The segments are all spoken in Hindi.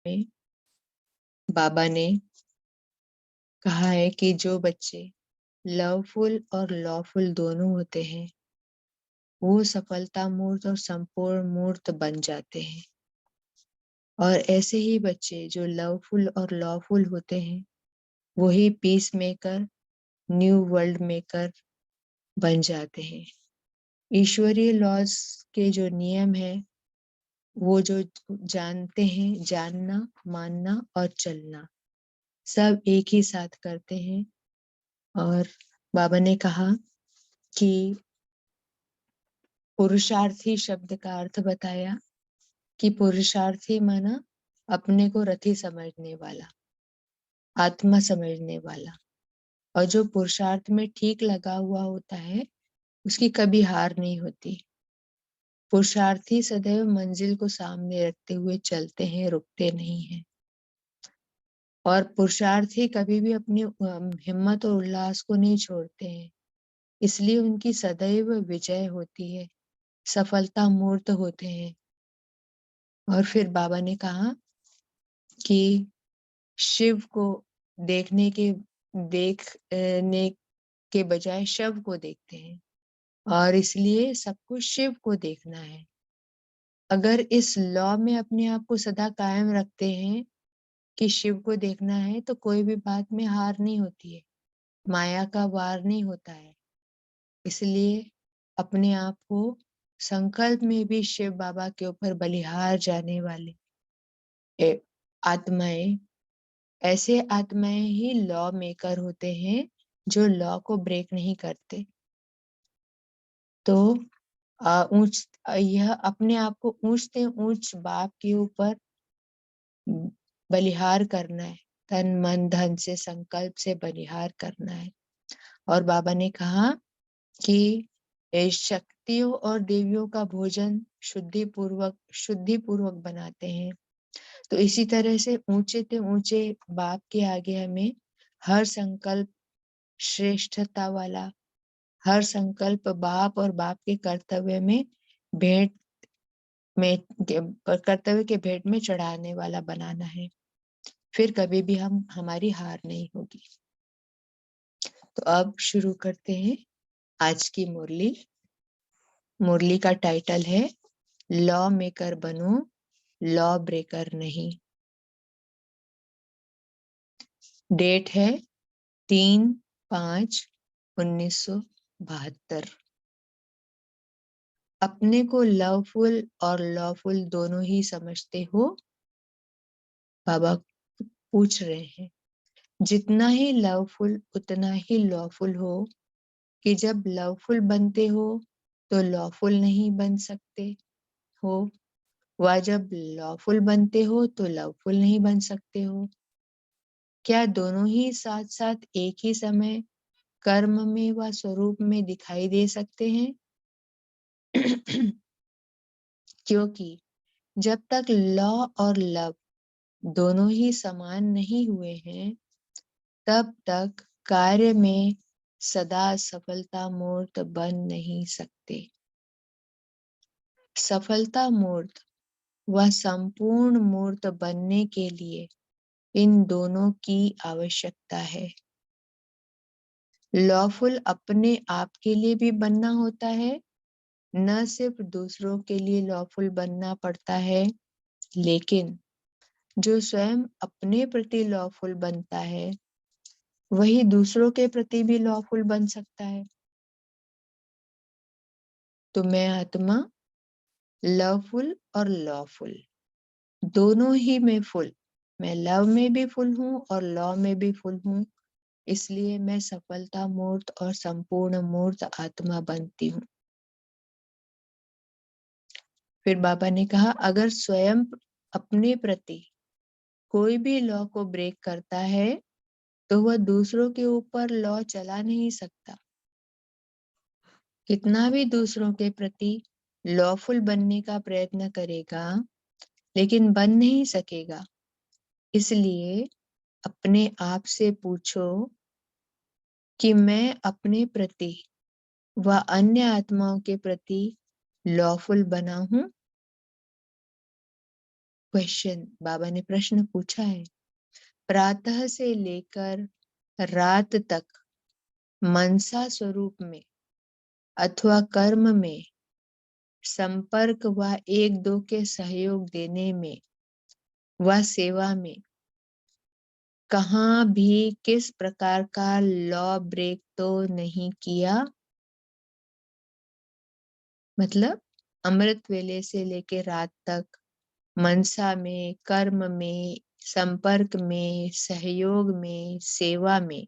में बाबा ने कहा है कि जो बच्चे लवफुल और लॉफुल दोनों होते हैं वो सफलता मूर्त और संपूर्ण मूर्त बन जाते हैं, और ऐसे ही बच्चे जो लवफुल और लॉफुल होते हैं वही peace maker, new world maker बन जाते हैं। ईश्वरीय लॉज के जो नियम है वो जो जानते हैं, जानना, मानना और चलना, सब एक ही साथ करते हैं। और बाबा ने कहा कि पुरुषार्थी शब्द का अर्थ बताया कि पुरुषार्थी माना अपने को रथी समझने वाला, आत्मा समझने वाला, और जो पुरुषार्थ में ठीक लगा हुआ होता है उसकी कभी हार नहीं होती। पुरुषार्थी सदैव मंजिल को सामने रखते हुए चलते हैं, रुकते नहीं हैं। और पुरुषार्थी कभी भी अपनी हिम्मत और उल्लास को नहीं छोड़ते हैं, इसलिए उनकी सदैव विजय होती है, सफलता मूर्त होते हैं। और फिर बाबा ने कहा कि शिव को देखने के बजाय शव को देखते हैं, और इसलिए सब कुछ शिव को देखना है। अगर इस लॉ में अपने आप को सदा कायम रखते हैं कि शिव को देखना है, तो कोई भी बात में हार नहीं होती है, माया का वार नहीं होता है। इसलिए अपने आप को संकल्प में भी शिव बाबा के ऊपर बलिहार जाने वाले आत्माएं, ऐसे आत्माएं ही लॉ मेकर होते हैं जो लॉ को ब्रेक नहीं करते। तो यह अपने आप को ऊंचते ऊंच बाप के ऊपर बलिहार करना है, तन मन धन से, संकल्प से बलिहार करना है। और बाबा ने कहा कि शक्तियों और देवियों का भोजन शुद्धि पूर्वक बनाते हैं। तो इसी तरह से ऊंचे से ऊंचे बाप के आगे हमें हर संकल्प श्रेष्ठता वाला, हर संकल्प बाप और बाप के कर्तव्य में भेंट में कर्तव्य के भेंट में चढ़ाने वाला बनाना है। फिर कभी भी हमारी हार नहीं होगी। तो अब शुरू करते हैं आज की मुरली। मुरली का टाइटल है लॉ मेकर बनो, लॉ ब्रेकर नहीं। डेट है 3/5/1972। अपने को लवफुल और लॉफुल दोनों ही समझते हो? बाबा पूछ रहे हैं। जितना ही लवफुल उतना ही लॉफुल हो, कि जब लवफुल बनते हो तो लॉफुल नहीं बन सकते हो, व जब लॉफुल बनते हो तो लवफुल नहीं बन सकते हो। क्या दोनों ही साथ साथ एक ही समय कर्म में व स्वरूप में दिखाई दे सकते हैं? क्योंकि जब तक लॉ और लव दोनों ही समान नहीं हुए हैं, तब तक कार्य में सदा सफलता मूर्त बन नहीं सकते। सफलता मूर्त व संपूर्ण मूर्त बनने के लिए इन दोनों की आवश्यकता है। लॉफुल अपने आप के लिए भी बनना होता है, न सिर्फ दूसरों के लिए लॉफुल बनना पड़ता है, लेकिन जो स्वयं अपने प्रति लॉफुल बनता है वही दूसरों के प्रति भी लॉफुल बन सकता है। तो मैं आत्मा लवफुल और लॉफुल दोनों ही में फुल, मैं लव में भी फुल हूँ और लॉ में भी फुल हूँ, इसलिए मैं सफलता मूर्त और संपूर्ण मूर्त आत्मा बनती हूँ। फिर बाबा ने कहा, अगर स्वयं अपने प्रति कोई भी लॉ को ब्रेक करता है तो वह दूसरों के ऊपर लॉ चला नहीं सकता। कितना भी दूसरों के प्रति लॉफुल बनने का प्रयत्न करेगा, लेकिन बन नहीं सकेगा। इसलिए अपने आप से पूछो कि मैं अपने प्रति व अन्य आत्माओं के प्रति लॉफुल बना हूं? क्वेश्चन, बाबा ने प्रश्न पूछा है। प्रातः से लेकर रात तक मनसा स्वरूप में अथवा कर्म में संपर्क व एक दो के सहयोग देने में व सेवा में कहाँ भी किस प्रकार का लॉ ब्रेक तो नहीं किया। मतलब अमृत वेले से लेके रात तक मनसा में, कर्म में, संपर्क में, सहयोग में, सेवा में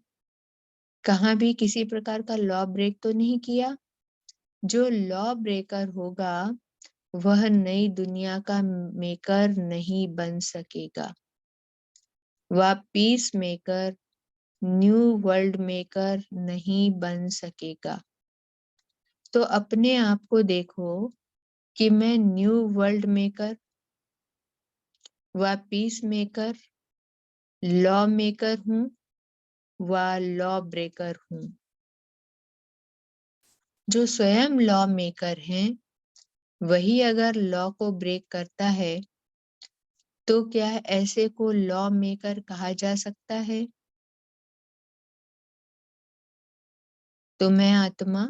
कहाँ भी किसी प्रकार का लॉ ब्रेक तो नहीं किया। जो लॉ ब्रेकर होगा वह नई दुनिया का मेकर नहीं बन सकेगा। वह peace maker, new world maker नहीं बन सकेगा। तो अपने आप को देखो कि मैं न्यू वर्ल्ड मेकर व पीस मेकर, लॉ मेकर हूँ व लॉ ब्रेकर हूँ। जो स्वयं लॉ मेकर हैं वही अगर लॉ को ब्रेक करता है तो क्या ऐसे को लॉ मेकर कहा जा सकता है? तो मैं आत्मा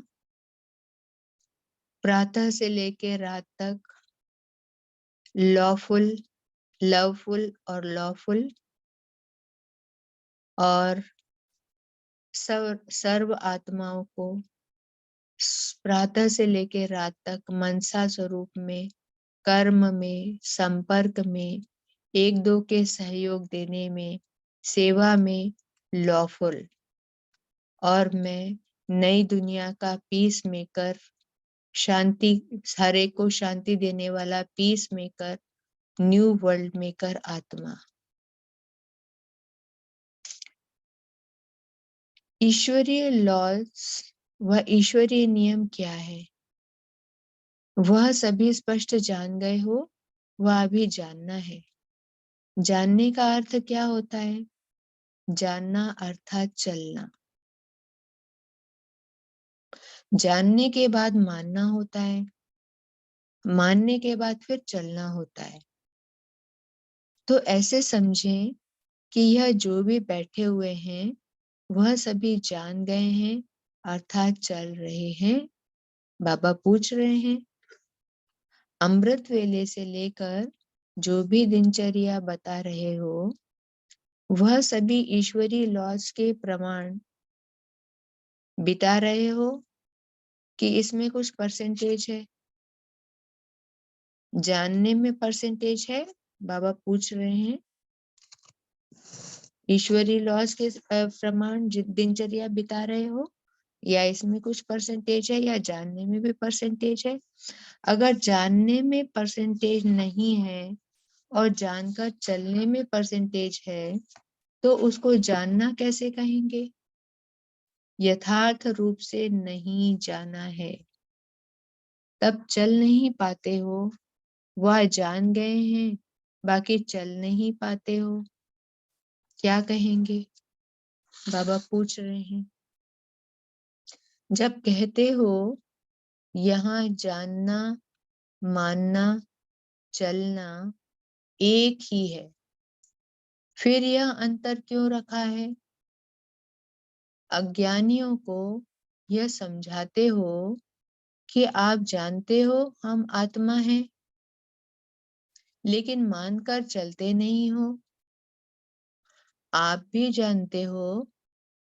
प्रातः से लेके रात तक लॉफुल, लवफुल और लॉफुल और सर्व आत्माओं को प्रातः से लेके रात तक मनसा स्वरूप में, कर्म में, संपर्क में, एक दो के सहयोग देने में, सेवा में लॉफुल, और मैं नई दुनिया का पीस मेकर, शांति, हरे को शांति देने वाला peace maker, new world maker आत्मा। ईश्वरीय लॉज व ईश्वरीय नियम क्या है वह सभी स्पष्ट जान गए हो, वह अभी जानना है। जानने का अर्थ क्या होता है? जानना अर्थात चलना। जानने के बाद मानना होता है, मानने के बाद फिर चलना होता है। तो ऐसे समझें कि यह जो भी बैठे हुए हैं वह सभी जान गए हैं अर्थात चल रहे हैं। बाबा पूछ रहे हैं अमृत वेले से लेकर जो भी दिनचर्या बता रहे हो वह सभी ईश्वरीय लॉज के प्रमाण बिता रहे हो कि इसमें कुछ परसेंटेज है? जानने में परसेंटेज है? बाबा पूछ रहे हैं ईश्वरीय लॉज के प्रमाण दिनचर्या बिता रहे हो या इसमें कुछ परसेंटेज है या जानने में भी परसेंटेज है? अगर जानने में परसेंटेज नहीं है और जानकर चलने में परसेंटेज है तो उसको जानना कैसे कहेंगे? यथार्थ रूप से नहीं जाना है तब चल नहीं पाते हो। वह जान गए हैं बाकी चल नहीं पाते हो, क्या कहेंगे? बाबा पूछ रहे हैं जब कहते हो यहाँ जानना, मानना, चलना एक ही है, फिर यह अंतर क्यों रखा है? अज्ञानियों को यह समझाते हो कि आप जानते हो हम आत्मा हैं लेकिन मानकर चलते नहीं हो। आप भी जानते हो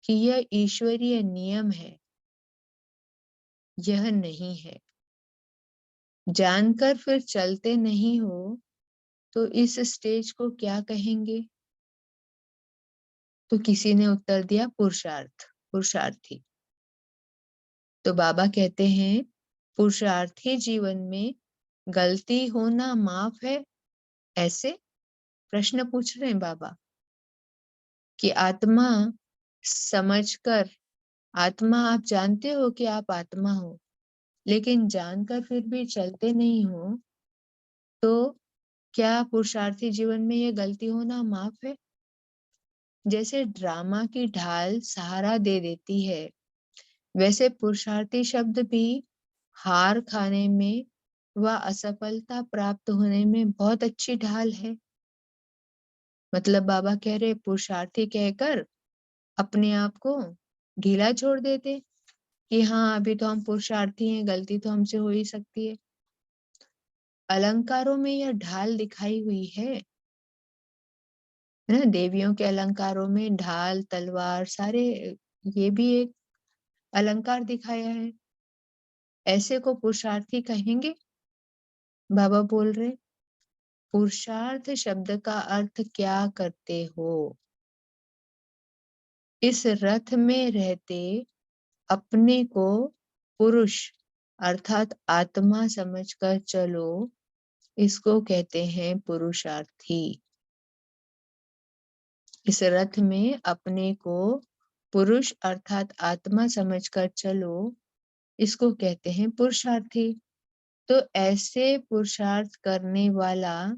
कि यह ईश्वरीय नियम है, यह नहीं है। जानकर फिर चलते नहीं हो तो इस स्टेज को क्या कहेंगे? तो किसी ने उत्तर दिया पुरुषार्थ, पुरुषार्थी। तो बाबा कहते हैं पुरुषार्थी जीवन में गलती होना माफ है, ऐसे प्रश्न पूछ रहे हैं बाबा कि आत्मा समझकर, आत्मा आप जानते हो कि आप आत्मा हो लेकिन जानकर फिर भी चलते नहीं हो तो क्या पुरुषार्थी जीवन में ये गलती होना माफ है? जैसे ड्रामा की ढाल सहारा दे देती है वैसे पुरुषार्थी शब्द भी हार खाने में वह असफलता प्राप्त होने में बहुत अच्छी ढाल है। मतलब बाबा कह रहे पुरुषार्थी कहकर अपने आप को ढीला छोड़ देते कि हाँ अभी तो हम पुरुषार्थी हैं, गलती तो हमसे हो ही सकती है। अलंकारों में यह ढाल दिखाई हुई है ना, देवियों के अलंकारों में ढाल, तलवार सारे, ये भी एक अलंकार दिखाया है। ऐसे को पुरुषार्थी कहेंगे? बाबा बोल रहे पुरुषार्थ शब्द का अर्थ क्या करते हो? इस रथ में रहते अपने को पुरुष अर्थात आत्मा समझकर चलो, इसको कहते हैं पुरुषार्थी। इस रथ में अपने को पुरुष अर्थात आत्मा समझकर चलो, इसको कहते हैं पुरुषार्थी। तो ऐसे पुरुषार्थ करने वाला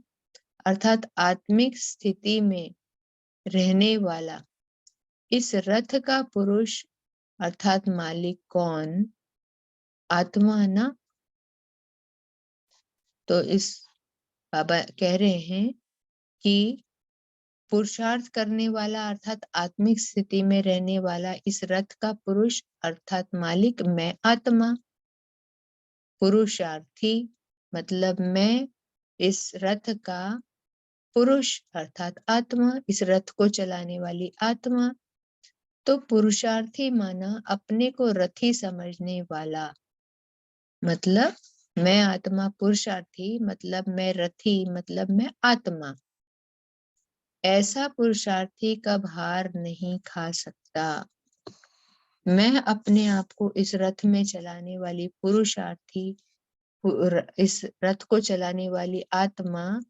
अर्थात आत्मिक स्थिति में रहने वाला इस रथ का पुरुष अर्थात मालिक कौन? आत्मा ना। तो इस बाबा कह रहे हैं कि पुरुषार्थ करने वाला अर्थात आत्मिक स्थिति में रहने वाला इस रथ का पुरुष अर्थात मालिक मैं आत्मा। पुरुषार्थी मतलब मैं इस रथ का पुरुष अर्थात आत्मा, इस रथ को चलाने वाली आत्मा। तो पुरुषार्थी माना अपने को रथी समझने वाला। मतलब मैं आत्मा, पुरुषार्थी मतलब मैं रथी मतलब मैं आत्मा। ऐसा पुरुषार्थी कब हार नहीं खा सकता। मैं अपने आप को इस रथ में चलाने वाली पुरुषार्थी, इस रथ को चलाने वाली आत्मा,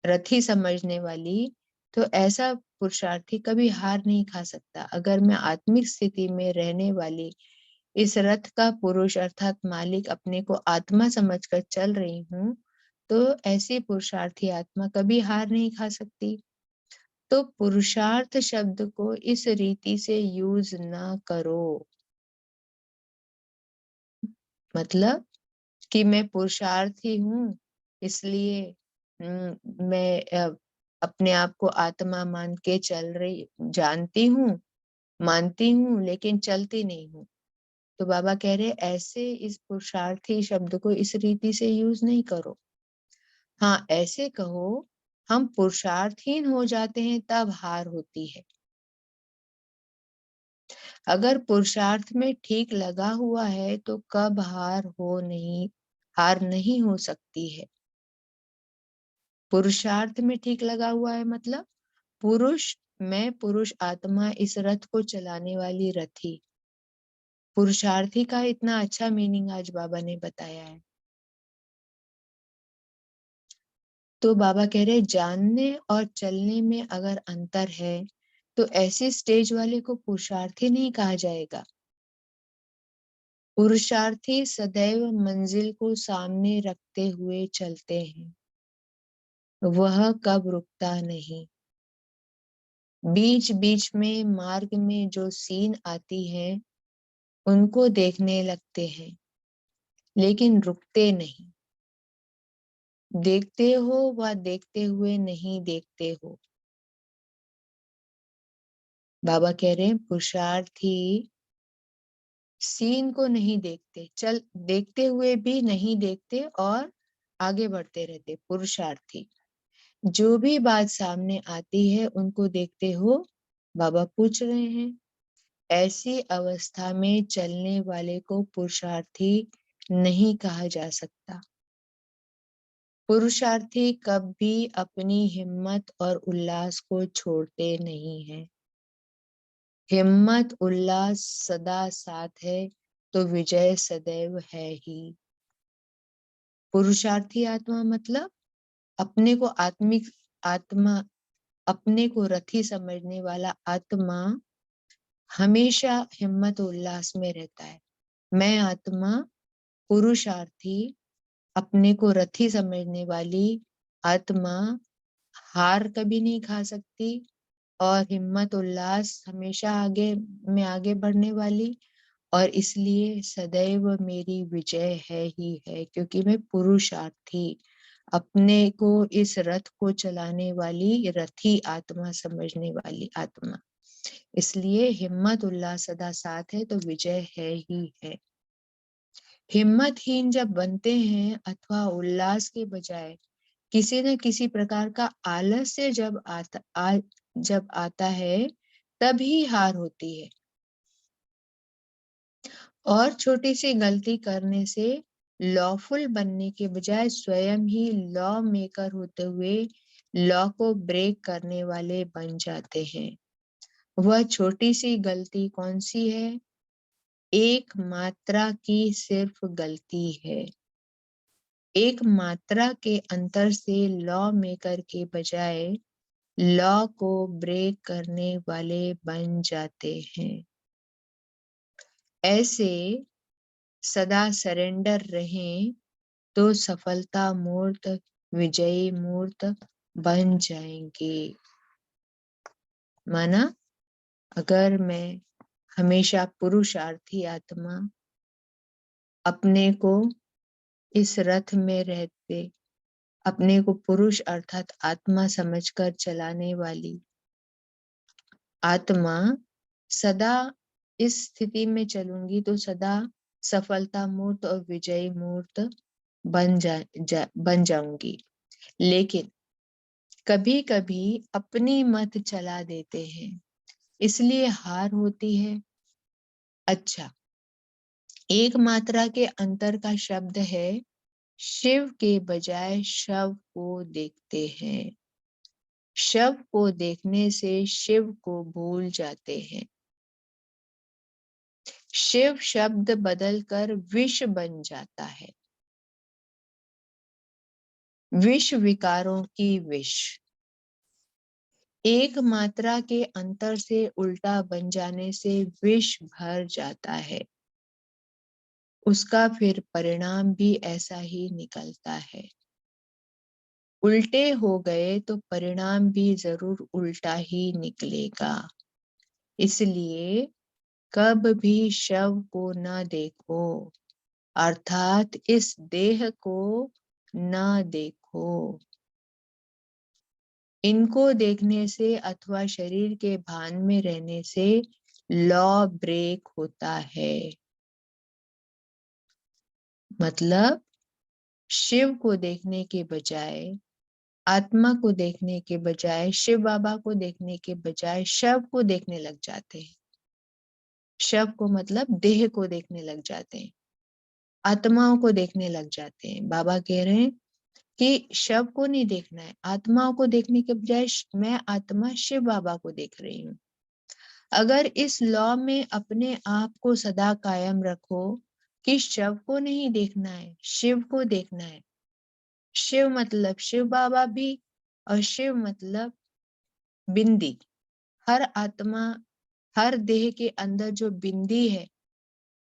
रथी समझने वाली, तो ऐसा पुरुषार्थी कभी हार नहीं खा सकता। अगर मैं आत्मिक स्थिति में रहने वाली इस रथ का पुरुष अर्थात मालिक अपने को आत्मा समझकर चल रही हूँ, तो ऐसी पुरुषार्थी आत्मा कभी हार नहीं खा सकती। तो पुरुषार्थ शब्द को इस रीति से यूज ना करो। मतलब कि मैं पुरुषार्थी हूँ, इसलिए मैं अपने आप को आत्मा मान के चल रही, जानती हूँ, मानती हूँ, लेकिन चलती नहीं हूँ। तो बाबा कह रहे ऐसे इस पुरुषार्थी शब्द को इस रीति से यूज नहीं करो। हाँ ऐसे कहो हम पुरुषार्थहीन हो जाते हैं तब हार होती है। अगर पुरुषार्थ में ठीक लगा हुआ है तो कब हार नहीं हो सकती है। पुरुषार्थ में ठीक लगा हुआ है मतलब पुरुष, मैं पुरुष आत्मा इस रथ को चलाने वाली रथी। पुरुषार्थी का इतना अच्छा मीनिंग आज बाबा ने बताया है। तो बाबा कह रहे जानने और चलने में अगर अंतर है तो ऐसे स्टेज वाले को पुरुषार्थी नहीं कहा जाएगा। पुरुषार्थी सदैव मंजिल को सामने रखते हुए चलते हैं, वह कब रुकता नहीं। बीच बीच में मार्ग में जो सीन आती है उनको देखने लगते हैं, लेकिन रुकते नहीं। देखते हो व देखते हुए नहीं देखते हो। बाबा कह रहे हैं पुरुषार्थी सीन को नहीं देखते, चल देखते हुए भी नहीं देखते और आगे बढ़ते रहते। पुरुषार्थी जो भी बात सामने आती है उनको देखते हो, बाबा पूछ रहे हैं। ऐसी अवस्था में चलने वाले को पुरुषार्थी नहीं कहा जा सकता। पुरुषार्थी कभी अपनी हिम्मत और उल्लास को छोड़ते नहीं है। हिम्मत उल्लास सदा साथ है तो विजय सदैव है ही। पुरुषार्थी आत्मा मतलब अपने को आत्मिक आत्मा, अपने को रथी समझने वाला आत्मा हमेशा हिम्मत उल्लास में रहता है। मैं आत्मा पुरुषार्थी अपने को रथी समझने वाली आत्मा हार कभी नहीं खा सकती और हिम्मत उल्लास हमेशा आगे में आगे बढ़ने वाली और इसलिए सदैव मेरी विजय है ही है, क्योंकि मैं पुरुषार्थी, अपने को इस रथ को चलाने वाली रथी आत्मा समझने वाली आत्मा, इसलिए हिम्मत उल्लास सदा साथ है तो विजय है ही है। हिम्मतहीन जब बनते हैं अथवा उल्लास के बजाय किसी न किसी प्रकार का आलस्य जब आता है, तभी हार होती है। और छोटी सी गलती करने से लॉफुल बनने के बजाय स्वयं ही लॉ मेकर होते हुए लॉ को ब्रेक करने वाले बन जाते हैं। वह छोटी सी गलती कौन सी है? एक मात्रा की सिर्फ गलती है। एक मात्रा के अंतर से लॉ मेकर के बजाय लॉ को ब्रेक करने वाले बन जाते हैं। ऐसे सदा सरेंडर रहें तो सफलता मूर्त, विजयी मूर्त बन जाएंगे। माना, अगर मैं हमेशा पुरुषार्थी आत्मा, अपने को इस रथ में रहते, अपने को पुरुष अर्थात आत्मा समझकर चलाने वाली आत्मा सदा इस स्थिति में चलूंगी तो सदा सफलता मूर्त और विजयी मूर्त बन जाऊंगी। लेकिन कभी कभी अपनी मत चला देते हैं, इसलिए हार होती है। अच्छा, एक मात्रा के अंतर का शब्द है शिव के बजाय शव को देखते हैं। शव को देखने से शिव को भूल जाते हैं। शिव शब्द बदलकर विष बन जाता है। विष विकारों की विष। एक मात्रा के अंतर से उल्टा बन जाने से विष भर जाता है। उसका फिर परिणाम भी ऐसा ही निकलता है। उल्टे हो गए तो परिणाम भी जरूर उल्टा ही निकलेगा। इसलिए कब भी शव को न देखो, अर्थात इस देह को न देखो। इनको देखने से अथवा शरीर के भान में रहने से लॉ ब्रेक होता है। मतलब शिव को देखने के बजाय, आत्मा को देखने के बजाय, शिव बाबा को देखने के बजाय शव को देखने लग जाते हैं। शव को मतलब देह को देखने लग जाते हैं, आत्माओं को देखने लग जाते हैं। बाबा कह रहे हैं कि शव को नहीं देखना है, आत्माओं को देखने के बजाय मैं आत्मा शिव बाबा को देख रही हूँ। अगर इस लॉ में अपने आप को सदा कायम रखो कि शव को नहीं देखना है, शिव को देखना है। शिव मतलब शिव बाबा भी, और शिव मतलब बिंदी। हर आत्मा, हर देह के अंदर जो बिंदी है,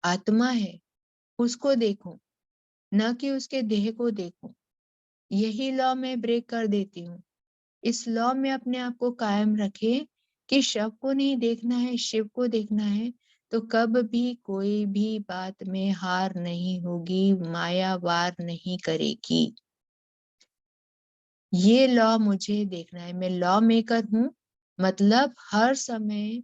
आत्मा है, उसको देखो, न कि उसके देह को देखो। यही लॉ मैं ब्रेक कर देती हूँ। इस लॉ में अपने आप को कायम रखे कि शव को नहीं देखना है, शिव को देखना है, तो कब भी कोई भी बात में हार नहीं होगी, माया वार नहीं करेगी। ये लॉ मुझे देखना है। मैं लॉ मेकर हूं, मतलब हर समय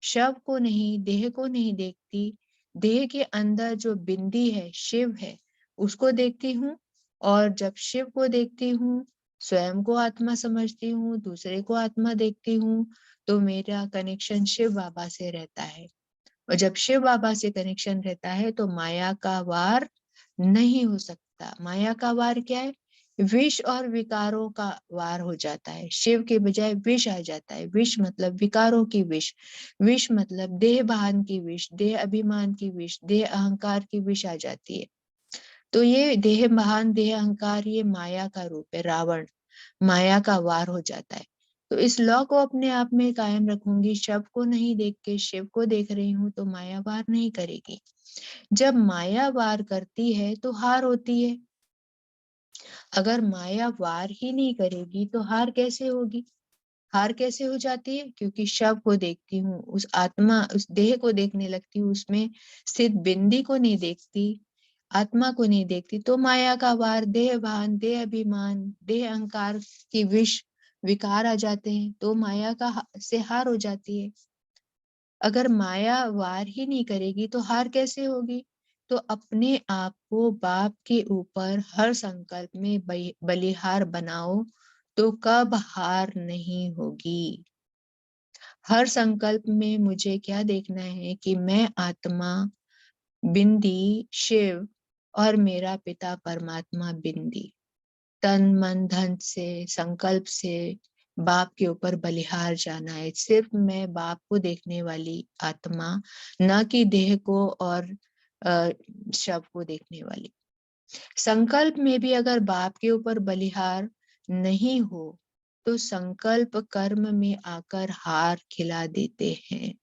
शव को नहीं, देह को नहीं देखती, देह के अंदर जो बिंदी है, शिव है, उसको देखती हूँ। और जब शिव को देखती हूँ, स्वयं को आत्मा समझती हूँ, दूसरे को आत्मा देखती हूँ, तो मेरा कनेक्शन शिव बाबा से रहता है। और जब शिव बाबा से कनेक्शन रहता है तो माया का वार नहीं हो सकता। माया का वार क्या है? विष और विकारों का वार हो जाता है। शिव के बजाय विष आ जाता है। विष मतलब विकारों की विष, विष मतलब देह भान की विष, देह अभिमान की विष, देह अहंकार की विष आ जाती है। तो ये देह भान, देह अहंकार, ये माया का रूप है, रावण, माया का वार हो जाता है। तो इस लॉ को अपने आप में कायम रखूंगी, शव को नहीं देख के शिव को देख रही हूँ, तो माया वार नहीं करेगी। जब माया वार करती है तो हार होती है। अगर माया वार ही नहीं करेगी तो हार कैसे होगी? हार कैसे हो जाती है? क्योंकि शव को देखती हूँ, उस आत्मा, उस देह को देखने लगती हूँ, उसमें स्थित बिंदी को नहीं देखती, आत्मा को नहीं देखती, तो माया का वार, देह भान, देह अभिमान, देह अहंकार की विष विकार आ जाते हैं, तो माया का से हार हो जाती है। अगर माया वार ही नहीं करेगी तो हार कैसे होगी? तो अपने आप को बाप के ऊपर हर संकल्प में बलिहार बनाओ, तो कब हार नहीं होगी। हर संकल्प में मुझे क्या देखना है कि मैं आत्मा बिंदी शिव और मेरा पिता परमात्मा बिंदी, तन मन धन से, संकल्प से बाप के ऊपर बलिहार जाना है। सिर्फ मैं बाप को देखने वाली आत्मा, न कि देह को और शव को देखने वाली। संकल्प में भी अगर बाप के ऊपर बलिहार नहीं हो तो संकल्प कर्म में आकर हार खिला देते हैं।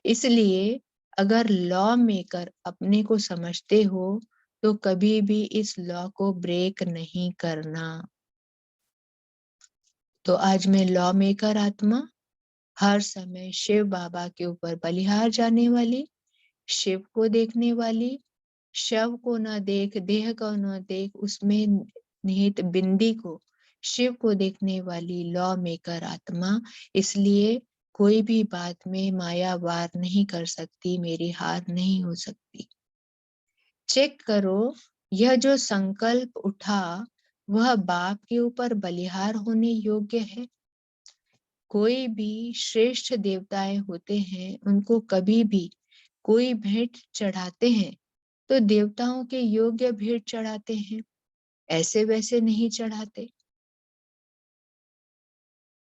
इसलिए अगर लॉ मेकर अपने को समझते हो तो कभी भी इस लॉ को ब्रेक नहीं करना। तो आज मैं लॉ मेकर आत्मा, हर समय शिव बाबा के ऊपर बलिहार जाने वाली, शिव को देखने वाली, शव को न देख, देह को न देख, उसमें निहित बिंदी को, शिव को देखने वाली लॉ मेकर आत्मा। इसलिए कोई भी बात में माया वार नहीं कर सकती, मेरी हार नहीं हो सकती। चेक करो, यह जो संकल्प उठा वह बाप के ऊपर बलिहार होने योग्य है। कोई भी श्रेष्ठ देवताएं होते हैं, उनको कभी भी कोई भेंट चढ़ाते हैं तो देवताओं के योग्य भेंट चढ़ाते हैं, ऐसे वैसे नहीं चढ़ाते।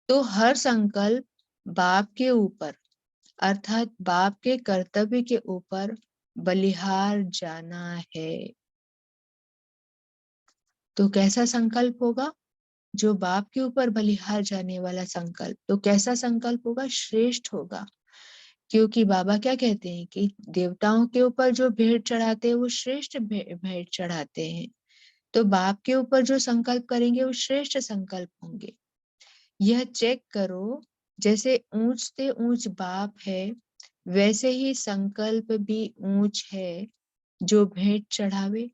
तो हर संकल्प बाप के ऊपर, अर्थात बाप के कर्तव्य के ऊपर बलिहार जाना है। तो कैसा संकल्प होगा? जो बाप के ऊपर बलिहार जाने वाला संकल्प, तो कैसा संकल्प होगा? श्रेष्ठ होगा। क्योंकि बाबा क्या कहते हैं कि देवताओं के ऊपर जो भेंट चढ़ाते हैं वो श्रेष्ठ भेंट चढ़ाते हैं, तो बाप के ऊपर जो संकल्प करेंगे वो श्रेष्ठ संकल्प होंगे। यह चेक करो, जैसे ऊंच से ऊंच बाप है वैसे ही संकल्प भी ऊंच है जो भेंट चढ़ावे।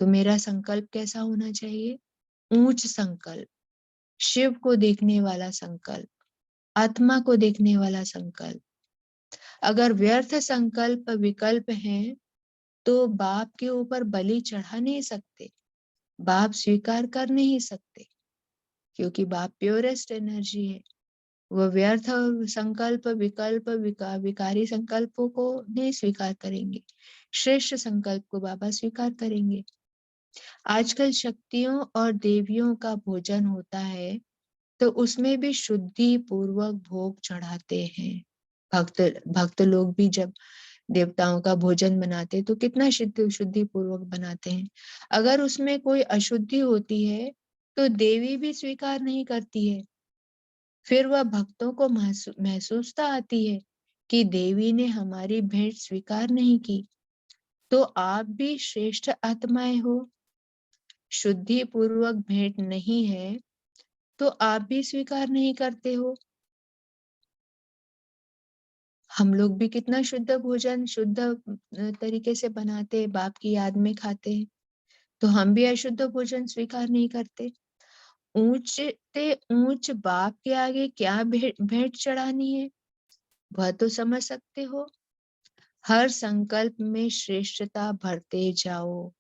तो मेरा संकल्प कैसा होना चाहिए? ऊंच संकल्प, शिव को देखने वाला संकल्प, आत्मा को देखने वाला संकल्प। अगर व्यर्थ संकल्प विकल्प हैं तो बाप के ऊपर बलि चढ़ा नहीं सकते, बाप स्वीकार कर नहीं सकते, क्योंकि बाप प्योरेस्ट एनर्जी है। वह व्यर्थ संकल्प विकल्प विकारी संकल्पों को नहीं स्वीकार करेंगे, श्रेष्ठ संकल्प को बाबा स्वीकार करेंगे। आजकल शक्तियों और देवियों का भोजन होता है तो उसमें भी शुद्धि पूर्वक भोग चढ़ाते हैं। भक्त भक्त लोग भी जब देवताओं का भोजन बनाते तो कितना शुद्धि पूर्वक बनाते हैं। अगर उसमें कोई अशुद्धि होती है तो देवी भी स्वीकार नहीं करती है। फिर वह भक्तों को महसूसता आती है कि देवी ने हमारी भेंट स्वीकार नहीं की। तो आप भी श्रेष्ठ आत्माएं हो, शुद्धि पूर्वक भेंट नहीं है तो आप भी स्वीकार नहीं करते हो। हम लोग भी कितना शुद्ध भोजन शुद्ध तरीके से बनाते, बाप की याद में खाते हैं, तो हम भी अशुद्ध भोजन स्वीकार नहीं करते। ऊंच से ऊंच बाप के आगे क्या भेंट चढ़ानी है वह तो समझ सकते हो। हर संकल्प में श्रेष्ठता भरते जाओ,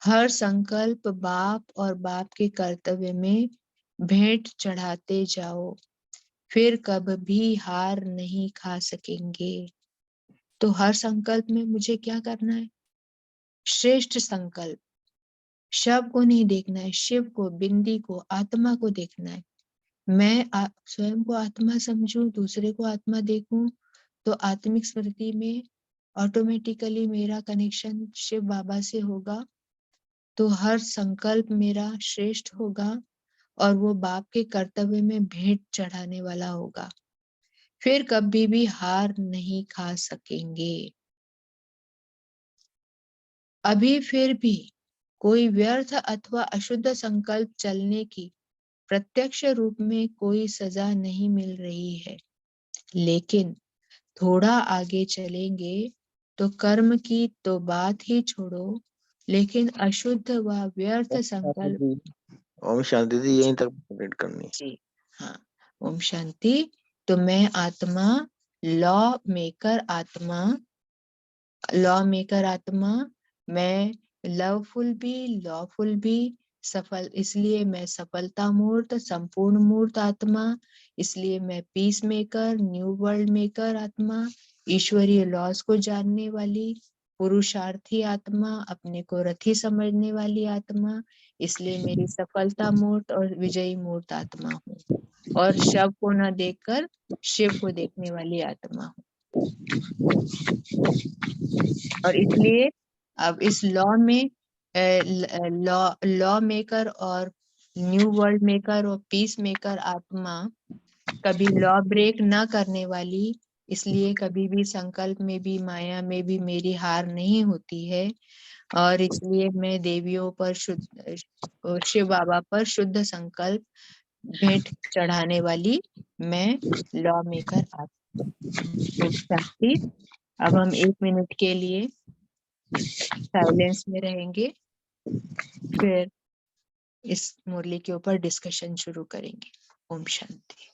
हर संकल्प बाप और बाप के कर्तव्य में भेंट चढ़ाते जाओ, फिर कभी हार नहीं खा सकेंगे। तो हर संकल्प में मुझे क्या करना है? श्रेष्ठ संकल्प, शव को नहीं देखना है, शिव को, बिंदी को, आत्मा को देखना है। मैं स्वयं को आत्मा समझूं, दूसरे को आत्मा देखूं, तो आत्मिक स्मृति में ऑटोमेटिकली मेरा कनेक्शन शिव बाबा से होगा। तो हर संकल्प मेरा श्रेष्ठ होगा और वो बाप के कर्तव्य में भेंट चढ़ाने वाला होगा, फिर कभी भी हार नहीं खा सकेंगे। अभी फिर भी कोई व्यर्थ अथवा अशुद्ध संकल्प चलने की प्रत्यक्ष रूप में कोई सजा नहीं मिल रही है, लेकिन थोड़ा आगे चलेंगे तो कर्म की तो बात ही छोड़ो, लेकिन अशुद्ध व व्यर्थ संकल्प। ओम शांति दी, यहीं तक कंप्लीट करनी। जी हाँ, ओम शांति। तो मैं आत्मा, लॉ मेकर आत्मा, मैं लवफुल भी, लॉफुल भी, सफल, इसलिए मैं सफलता मूर्त, संपूर्ण मूर्त आत्मा, इसलिए मैं peace maker, new world maker आत्मा, ईश्वरीय लॉस को जानने वाली, पुरुषार्थी आत्मा, अपने को रथी समझने वाली आत्मा, इसलिए मेरी सफलता मूर्त और विजयी मूर्त आत्मा हूँ, और शव को न देखकर शिव को देखने वाली आत्मा हूँ। और इसलिए अब इस लॉ में लॉ मेकर और न्यू वर्ल्ड मेकर और पीस मेकर आत्मा कभी लॉ ब्रेक न करने वाली, इसलिए कभी भी संकल्प में भी माया में भी मेरी हार नहीं होती है, और इसलिए मैं देवियों पर शुद्ध, शिव बाबा पर शुद्ध संकल्प भेंट चढ़ाने वाली मैं लॉ मेकर आत्मा। शांति। अब हम 1 मिनट के लिए साइलेंस में रहेंगे, फिर इस मुरली के ऊपर डिस्कशन शुरू करेंगे। ओम शांति।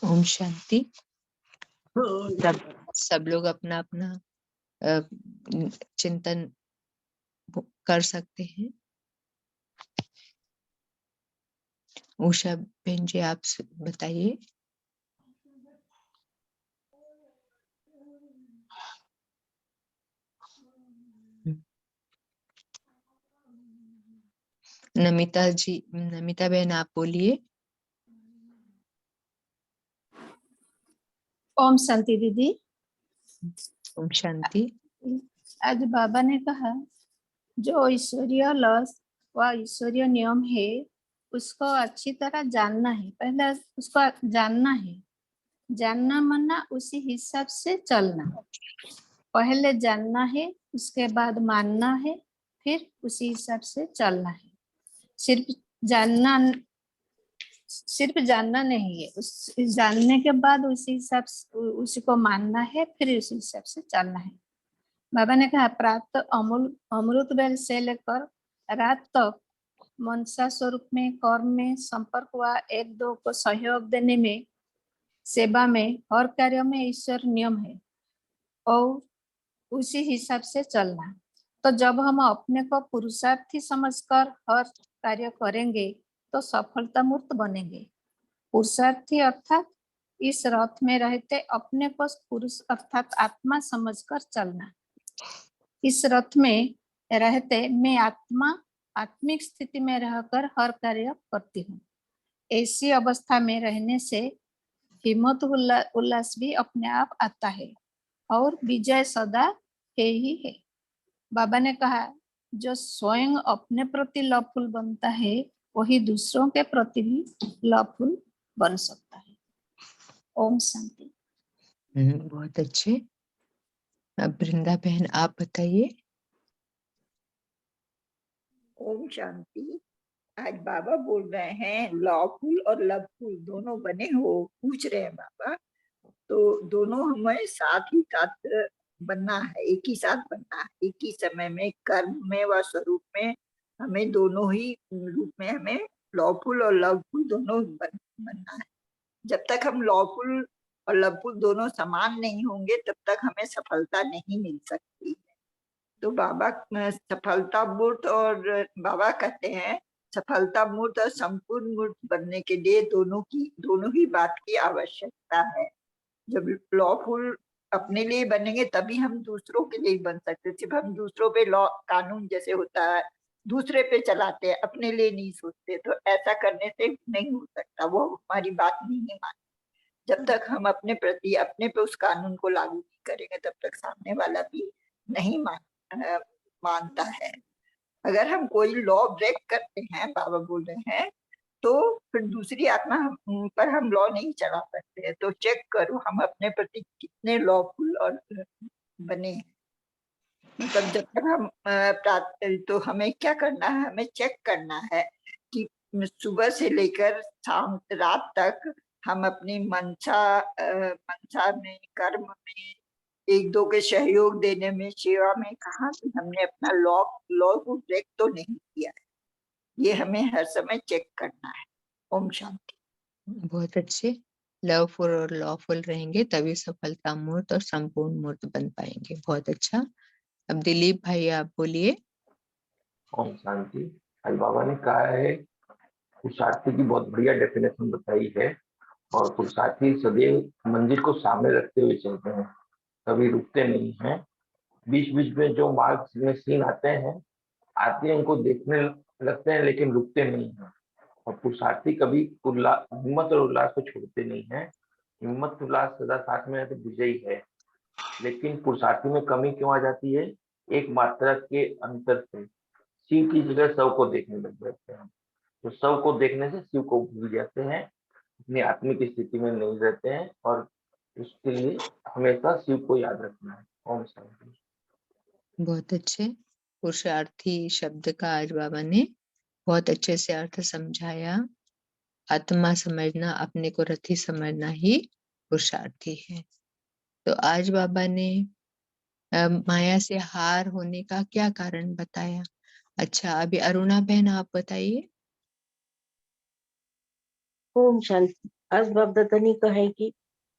ओम शांति। सब लोग अपना अपना चिंतन कर सकते हैं। उषा बहन जी, आप बताइए। नमिता जी, नमिता बहन आप बोलिए। ओम शांति दीदी। ओम शांति। आज बाबा ने कहा जो ईश्वरीय लॉस व ईश्वरीय नियम है उसको अच्छी तरह जानना है। पहले उसको जानना है, जानना मानना उसी हिसाब से चलना। पहले जानना है, उसके बाद मानना है, फिर उसी हिसाब से चलना है। सिर्फ जानना नहीं है, उस जानने के बाद उसी हिसाब से उसी को मानना है, फिर उसी हिसाब से चलना है। बाबा ने कहा प्राप्त अमृत बेल से लेकर रात तक मनसा स्वरूप में कर्म में संपर्क हुआ एक दो को सहयोग देने में सेवा में हर कार्य में ईश्वर नियम है और उसी हिसाब से चलना। तो जब हम अपने को पुरुषार्थी समझकर हर कार्य करेंगे तो सफलता मूर्त बनेंगे। पुरुषार्थी अर्थात इस रथ में रहते अपने को पुरुष अर्थात आत्मा समझकर चलना। इस रथ में रहते मैं आत्मिक स्थिति में रहकर हर कार्य करती हूँ। ऐसी अवस्था में रहने से हिम्मत उल्लास भी अपने आप आता है और विजय सदा है ही है। बाबा ने कहा जो स्वयं अपने प्रति लवफुल बनता है वही दूसरों के प्रति भी लवफुल बन सकता है। ओम शांति। बहुत अच्छे। अब वृंदा बहन आप बताइए। ओम शांति। आज बाबा बोल रहे हैं लॉफुल और लवफुल दोनों बने हो, पूछ रहे हैं बाबा। तो दोनों हमें साथ ही साथ बनना है, एक ही साथ बनना है, एक ही समय में कर्म में व स्वरूप में हमें दोनों ही रूप में हमें लॉफुल और लवफुल दोनों बनना है। जब तक हम लॉफुल और लवफुल दोनों समान नहीं होंगे तब तक हमें सफलता नहीं मिल सकती। तो बाबा सफलता मूर्त और बाबा कहते हैं सफलता मूर्त और संपूर्ण मूर्त बनने के लिए दोनों ही बात की आवश्यकता है। जब लॉफुल अपने लिए बनेंगे तभी हम दूसरों के लिए बन सकते। सिर्फ हम दूसरों पे लॉ कानून जैसे होता है दूसरे पे चलाते हैं, अपने लिए नहीं सोचते, तो ऐसा करने से नहीं हो सकता। वो हमारी बात नहीं मानते। जब तक हम अपने प्रति अपने पे उस कानून को लागू नहीं करेंगे तब तक सामने वाला भी नहीं मानता है। अगर हम कोई लॉ ब्रेक करते हैं, बाबा बोल रहे हैं, तो फिर दूसरी आत्मा पर हम लॉ नहीं चला सकते हैं। तो चेक करो हम अपने प्रति कितने लॉफुल और बने हैं। मतलब जब तक हम तो हमें क्या करना है, हमें चेक करना है कि सुबह से लेकर शाम रात तक हम अपनी मंशा में, कर्म में, एक दो के सहयोग देने में, सेवा में कहाँ से हमने अपना लॉ को ब्रेक तो नहीं किया है। ये हमें हर समय चेक करना है। ओम शांति। बहुत अच्छे। लवफुल और लॉफुल रहेंगे तभी सफलता मूर्त और संपूर्ण मूर्त बन पाएंगे। बहुत अच्छा। अब दिलीप भाई आप बोलिए। ओम शांति। आज बाबा ने कहा है पुरुषार्थी की बहुत बढ़िया डेफिनेशन बताई है। और पुरुषार्थी सदैव मंजिल को सामने रखते हुए चलते हैं, कभी रुकते नहीं हैं। बीच बीच में जो मार्ग में सीन आते हैं उनको देखने लगते हैं लेकिन रुकते नहीं हैं। और पुरुषार्थी कभी हिम्मत और उल्लास को छोड़ते नहीं है। हिम्मत उल्लास सदा साथ में है तो विजयी है। लेकिन पुरुषार्थी में कमी क्यों आ जाती है? एक मात्रा के अंतर से शिव की जगह शव को देखने लग जाते हैं। तो शव को देखने से शिव को भूल जाते हैं, अपनी आत्मिक स्थिति में नहीं रहते हैं। और उसके लिए हमेशा शिव को याद रखना है। ओम शांति। बहुत अच्छे। पुरुषार्थी शब्द का आज बाबा ने बहुत अच्छे से अर्थ समझाया। आत्मा समझना, अपने को रथी समझना ही पुरुषार्थी है। तो आज बाबा ने माया से हार होने का क्या कारण बताया। अच्छा, अभी अरुणा बहन आप बताइए। ओम शांति। आज बाप दादा ने कहा है कि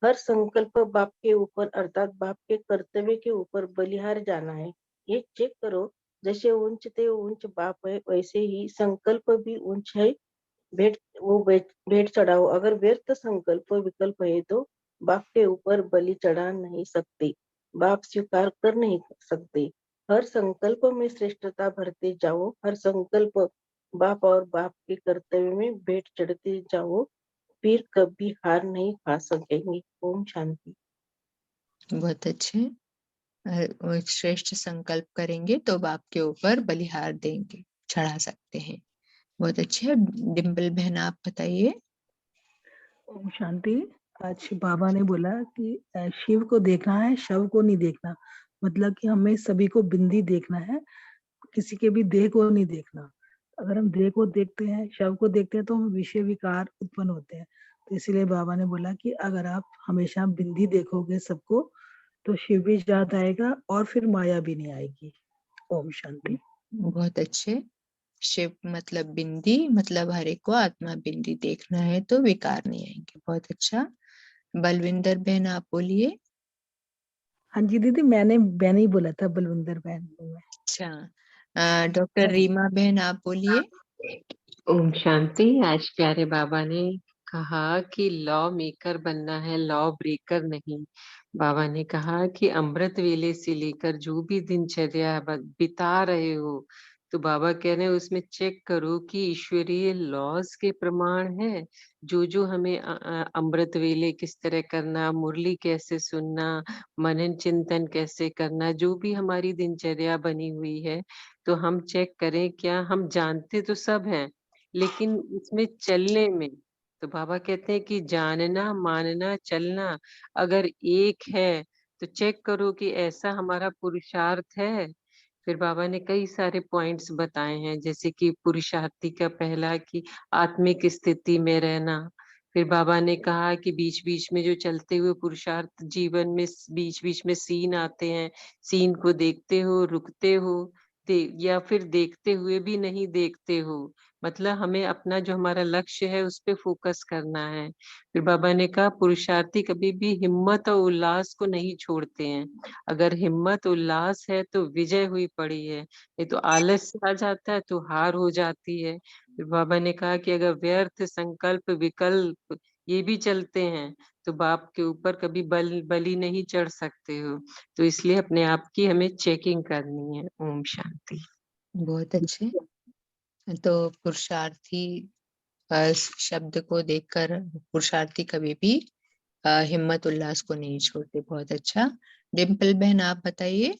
हर संकल्प बाप के ऊपर अर्थात बाप के कर्तव्य के ऊपर बलिहार जाना है। ये चेक करो, जैसे उच्च ते उच्च बाप है वैसे ही संकल्प भी उच्च है। भेंट चढ़ाओ। अगर व्यर्थ संकल्प विकल्प है तो बाप के ऊपर बलि चढ़ा नहीं सकते, बाप स्वीकार कर नहीं सकते। हर संकल्प में श्रेष्ठता भरते जाओ। हर संकल्प बाप और बाप के कर्तव्य में भेंट चढ़ते जाओ, फिर कभी हार नहीं खा सकेंगे। ओम शांति। बहुत अच्छे। श्रेष्ठ संकल्प करेंगे तो बाप के ऊपर बलिहार देंगे, चढ़ा सकते हैं। बहुत अच्छे। डिम्पल बहन आप बताइए। ओम शांति। आज बाबा ने बोला कि शिव को देखना है, शव को नहीं देखना। मतलब कि हमें सभी को बिंदी देखना है, किसी के भी देह को नहीं देखना। अगर हम देह को देखते हैं, शव को देखते हैं तो हम विषय विकार उत्पन्न होते हैं। तो इसीलिए बाबा ने बोला कि अगर आप हमेशा बिंदी देखोगे सबको तो शिव भी याद आएगा और फिर माया भी नहीं आएगी। ओम शांति। बहुत अच्छे। शिव मतलब बिंदी, मतलब हर एक को आत्मा बिंदी देखना है तो विकार नहीं आएंगे। बहुत अच्छा। बलविंदर बहन आप बोलिए। हाँ जी दीदी, मैंने ही बोला था बलविंदर बहन को मैं। अच्छा, डॉक्टर रीमा बहन आप बोलिए। ओम शांति। आज प्यारे बाबा ने कहा कि लॉ मेकर बनना है, लॉ ब्रेकर नहीं। बाबा ने कहा कि अमृत वेले से लेकर जो भी दिनचर्या बिता रहे हो, तो बाबा कह रहे हैं उसमें चेक करो कि ईश्वरीय लॉज के प्रमाण है। जो जो हमें अमृत वेले किस तरह करना, मुरली कैसे सुनना, मनन चिंतन कैसे करना, जो भी हमारी दिनचर्या बनी हुई है, तो हम चेक करें। क्या हम जानते तो सब हैं, लेकिन इसमें चलने में, तो बाबा कहते हैं कि जानना, मानना, चलना अगर एक है, तो चेक करो कि ऐसा हमारा पुरुषार्थ है। फिर बाबा ने कई सारे पॉइंट्स बताए हैं, जैसे कि पुरुषार्थी का पहला कि आत्मिक स्थिति में रहना। फिर बाबा ने कहा कि बीच बीच में जो चलते हुए पुरुषार्थ जीवन में बीच बीच में सीन आते हैं, सीन को देखते हो, रुकते हो, या फिर देखते हुए भी नहीं देखते हो। मतलब हमें अपना जो हमारा लक्ष्य है उस पे फोकस करना है। फिर बाबा ने कहा पुरुषार्थी कभी भी हिम्मत और उल्लास को नहीं छोड़ते हैं। अगर हिम्मत उल्लास है तो विजय हुई पड़ी है, नहीं तो आलस आ जाता है तो हार हो जाती है। फिर बाबा ने कहा कि अगर व्यर्थ संकल्प विकल्प ये भी चलते हैं, तो बाप के ऊपर कभी बलि नहीं चढ़ सकते हो। तो इसलिए अपने आप की हमें चेकिंग करनी है। ओम शांति। बहुत अच्छे। तो पुरुषार्थी शब्द को देखकर पुरुषार्थी कभी भी हिम्मत उल्लास को नहीं छोड़ते। बहुत अच्छा। डिम्पल बहन आप बताइए।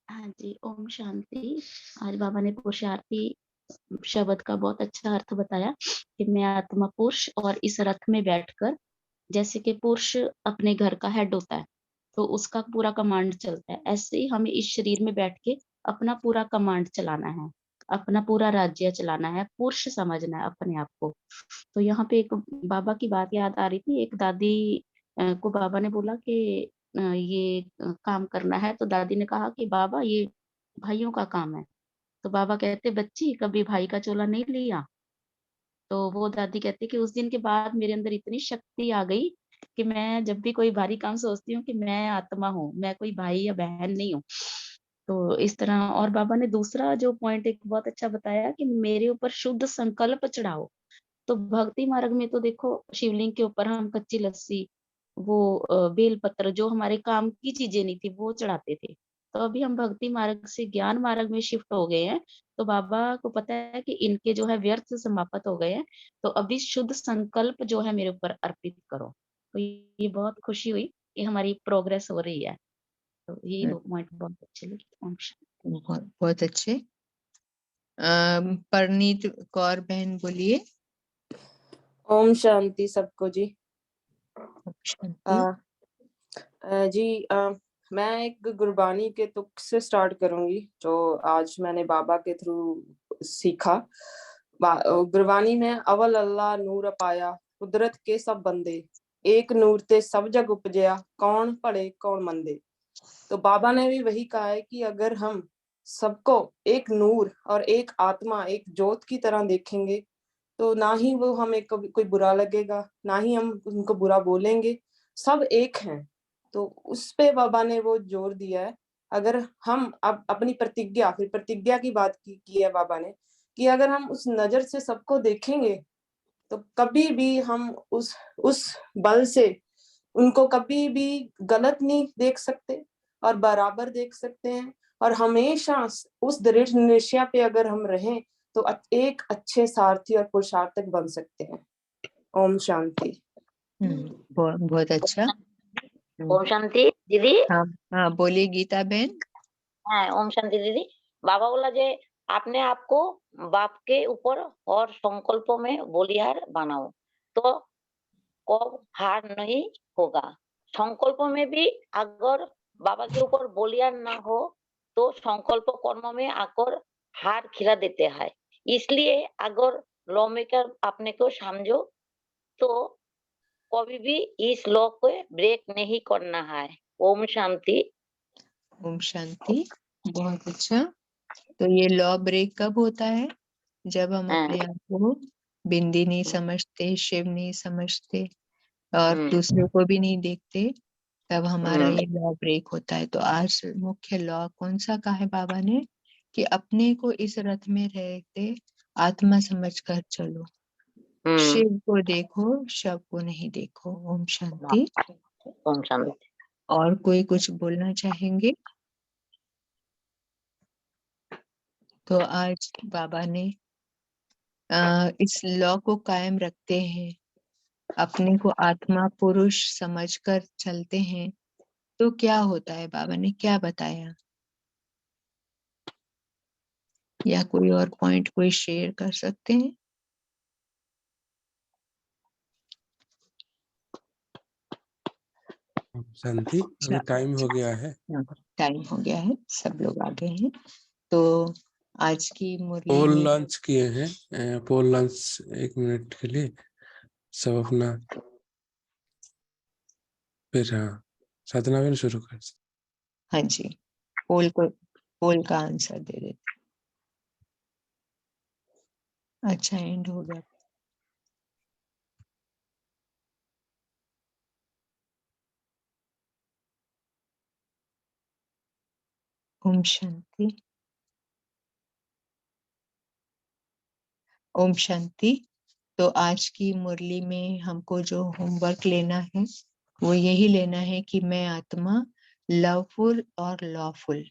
हाँ जी, ओम शांति। आज बाबा ने पुरुषार्थी शब्द का बहुत अच्छा अर्थ बताया कि मैं आत्मा पुरुष और इस रथ में बैठकर, जैसे कि पुरुष अपने घर का हेड होता है तो उसका पूरा कमांड चलता है, ऐसे ही हमें इस शरीर में बैठ के अपना पूरा कमांड चलाना है, अपना पूरा राज्य चलाना है, पुरुष समझना है अपने आप को। तो यहाँ पे एक बाबा की बात याद आ रही थी। एक दादी को बाबा ने बोला कि ये काम करना है, तो दादी ने कहा कि बाबा ये भाइयों का काम है। तो बाबा कहते बच्ची कभी भाई का चोला नहीं लिया। तो वो दादी कहती कि उस दिन के बाद मेरे अंदर इतनी शक्ति आ गई कि मैं जब भी कोई भारी काम सोचती हूँ कि मैं आत्मा हूँ, मैं कोई भाई या बहन नहीं हूँ। तो इस तरह। और बाबा ने दूसरा जो पॉइंट एक बहुत अच्छा बताया कि मेरे ऊपर शुद्ध संकल्प चढ़ाओ। तो भक्ति मार्ग में तो देखो शिवलिंग के ऊपर हम कच्ची लस्सी, वो बेल पत्र, जो हमारे काम की चीजें नहीं थी वो चढ़ाते थे। तो अभी हम भक्ति मार्ग से ज्ञान मार्ग में शिफ्ट हो गए हैं। तो बाबा को पता है कि इनके जो है व्यर्थ समाप्त हो गए हैं, तो अभी शुद्ध संकल्प जो है मेरे ऊपर अर्पित करो। तो ये बहुत खुशी हुई कि हमारी प्रोग्रेस हो रही है। तो ये दो पॉइंट बहुत अच्छे लगे। ओम शांति। बहुत बहुत अच्छे। परनीत कौर बहन बोलिए। ओम शांति सबको जी। शांति। जी मैं एक गुरबानी के तुक से स्टार्ट करूंगी जो आज मैंने बाबा के थ्रू सीखा। गुरबानी में अवल अल्लाह नूर पाया, कुदरत के सब बंदे, एक नूर ते सब जग उपजया, कौन पढ़े कौन मंदे। तो बाबा ने भी वही कहा है कि अगर हम सबको एक नूर और एक आत्मा, एक ज्योत की तरह देखेंगे, तो ना ही वो हमें कभी कोई बुरा लगेगा, ना ही हम उनको बुरा बोलेंगे, सब एक हैं। तो उस पे बाबा ने वो जोर दिया है। अगर हम अब अपनी प्रतिज्ञा, फिर प्रतिज्ञा की बात की है बाबा ने, कि अगर हम उस नजर से सबको देखेंगे तो कभी भी हम उस बल से उनको कभी भी गलत नहीं देख सकते और बराबर देख सकते हैं। और हमेशा उस दृढ़ निश्चय पे अगर हम रहें तो एक अच्छे सारथी और पुरुषार्थक बन सकते हैं। ओम शांति। बहुत अच्छा। ओम शांति दीदी। हाँ हाँ बोलिए गीता बहन। हाँ ओम शांति दीदी। बाबा बोला जे आपने आपको बाप के ऊपर और संकल्पों में बलिहार बनाओ तो कब हार नहीं होगा। संकल्प में भी अगर बाबा के ऊपर बलिहार ना हो तो संकल्प कर्म में आकर हार खिला देते हैं। इसलिए अगर लॉ मेकर अपने को समझो तो कभी भी इस लॉ को ब्रेक नहीं करना है। ओम शांति। ओम शांति। बहुत अच्छा। तो ये लॉ ब्रेक कब होता है? जब हम अपने आप को बिंदी नहीं समझते, शिव नहीं समझते, और दूसरों को भी नहीं देखते, तब हमारा ये लॉ ब्रेक होता है। तो आज मुख्य लॉ कौन सा कहा है बाबा ने कि अपने को इस रथ में रहते आत्मा समझकर चलो, शिव को देखो, शव को नहीं देखो। ओम शांति। ओम शांति। और कोई कुछ बोलना चाहेंगे? तो आज बाबा ने इस लॉ को कायम रखते हैं, अपने को आत्मा पुरुष समझकर चलते हैं, तो क्या होता है बाबा ने क्या बताया? या कोई और पॉइंट कोई शेयर कर सकते हैं? शांति, अभी टाइम हो गया है। टाइम हो गया है, सब लोग आ गए हैं। तो आज की मुरली पोल में लॉन्च किए हैं, पोल लॉन्च 1 मिनट के लिए सब अपना, फिर हाँ साधना भी शुरू कर। हाँ जी, पोल का आंसर दे देते। अच्छा, एंड हो गया। ओम शांति। ओम शांति। तो आज की मुरली में हमको जो होमवर्क लेना है वो यही लेना है कि मैं आत्मा लवफुल और लॉफुल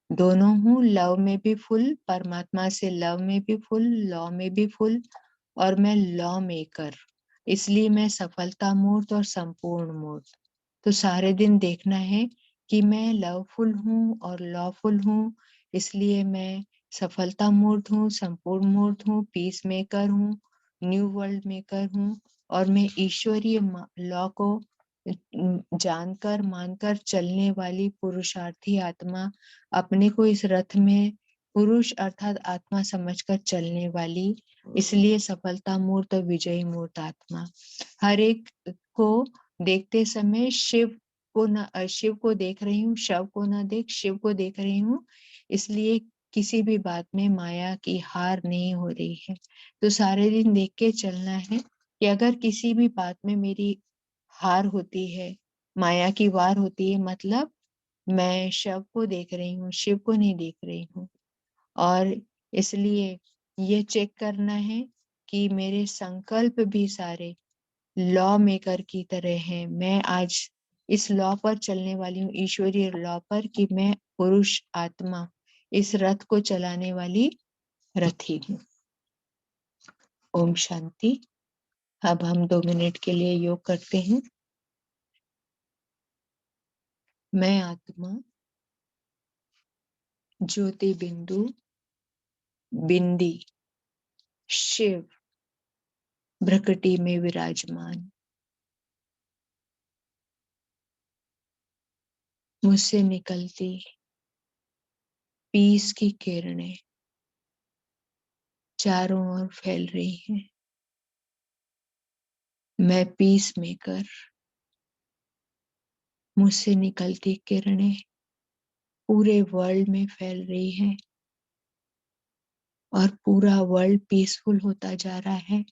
दोनों हूँ। लव में भी फुल, परमात्मा से लव में भी फुल, लॉ में भी फुल, और मैं लॉ मेकर, इसलिए मैं सफलता मूर्त और संपूर्ण मूर्त। तो सारे दिन देखना है कि मैं लवफुल हूँ और लॉफुल हूँ, इसलिए मैं सफलता मूर्त हूँ, संपूर्ण मूर्त हूँ, पीस मेकर हूँ, न्यू वर्ल्ड मेकर हूँ, और मैं ईश्वरीय लॉ को जानकर मानकर चलने वाली पुरुषार्थी आत्मा, अपने को इस रथ में पुरुष अर्थात आत्मा समझकर चलने वाली, इसलिए सफलता मूर्त और विजयी मूर्त आत्मा। हर एक को देखते समय शिव को देख रही हूँ, शव को ना देख शिव को देख रही हूँ, इसलिए किसी भी बात में माया की हार नहीं हो रही है। तो सारे दिन देख के चलना है कि अगर किसी भी बात में मेरी हार होती है, माया की वार होती है, मतलब मैं शव को देख रही हूँ, शिव को नहीं देख रही हूँ। और इसलिए ये चेक करना है कि मेरे संकल्प भी सारे लॉ मेकर की तरह हैं। मैं आज इस लॉ पर चलने वाली हूँ, ईश्वरीय लॉ पर, कि मैं पुरुष आत्मा इस रथ को चलाने वाली रथी हूँ। ओम शांति। अब हम 2 मिनट के लिए योग करते हैं। मैं आत्मा ज्योति बिंदु बिंदी शिव भ्रकटी में विराजमान, मुझसे निकलती पीस की किरणें चारों ओर फैल रही हैं। मैं पीस मेकर, मुझसे निकलती किरणें पूरे वर्ल्ड में फैल रही हैं और पूरा वर्ल्ड पीसफुल होता जा रहा है।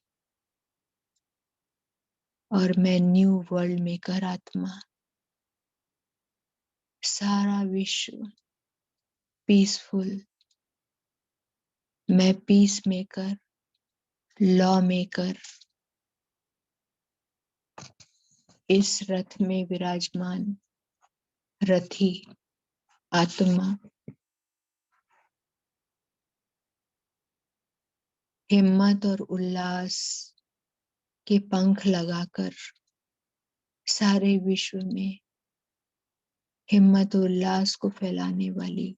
और मैं न्यू वर्ल्ड मेकर आत्मा, सारा विश्व पीसफुल, मैं पीस मेकर, लॉ मेकर, इस रथ में विराजमान रथी आत्मा, हिम्मत और उल्लास के पंख लगाकर सारे विश्व में हिम्मत और उल्लास को फैलाने वाली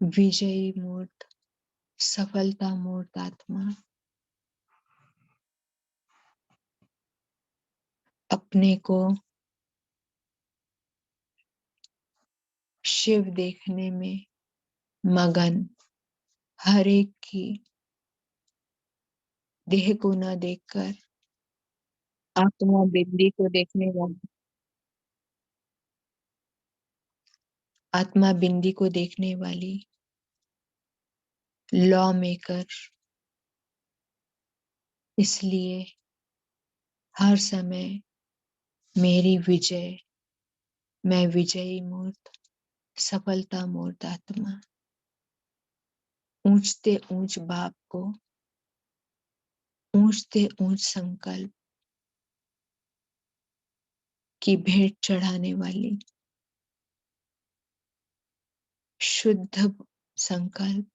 विजयी मूर्त, सफलता मूर्त आत्मा, अपने को शिव देखने में मगन, हर एक की देह को न देखकर आत्मा बिंदी को देखने वाली, आत्मा बिंदी को देखने वाली लॉ मेकर, इसलिए हर समय मेरी विजय, मैं विजयी मूर्त, सफलता मूर्त आत्मा, ऊंचते ऊंच बाप को, ऊंचते ऊंच संकल्प की भेंट चढ़ाने वाली, शुद्ध संकल्प,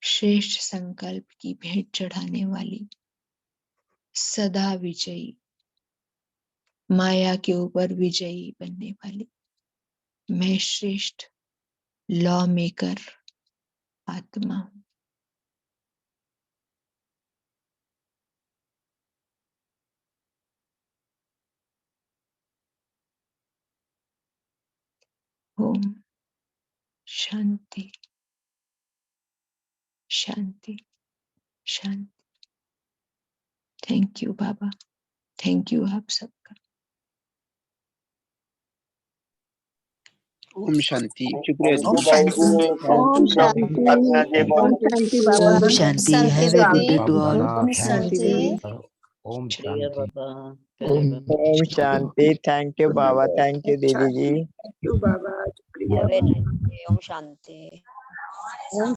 श्रेष्ठ संकल्प की भेंट चढ़ाने वाली, सदा विजयी, माया के ऊपर विजयी बनने वाली, मैं श्रेष्ठ लॉ मेकर आत्मा हूं। ओम शांति शांति शांति। थैंक यू बाबा, थैंक यू आप सबका। ओम शांति। शुक्रिया ओम दीदी। शांति। ओम शांति। ओम शांति बाबा। ओम शांति। Have a good day to all. ओम शांति। ओम प्रिय शांति। बाबा, ओम प्यारे बाबा। शांति। थैंक यू बाबा, थैंक यू दीदी जी। थैंक यू बाबा, शुक्रिया हैव ए बाबा। Nice day. ओम शांति। ओम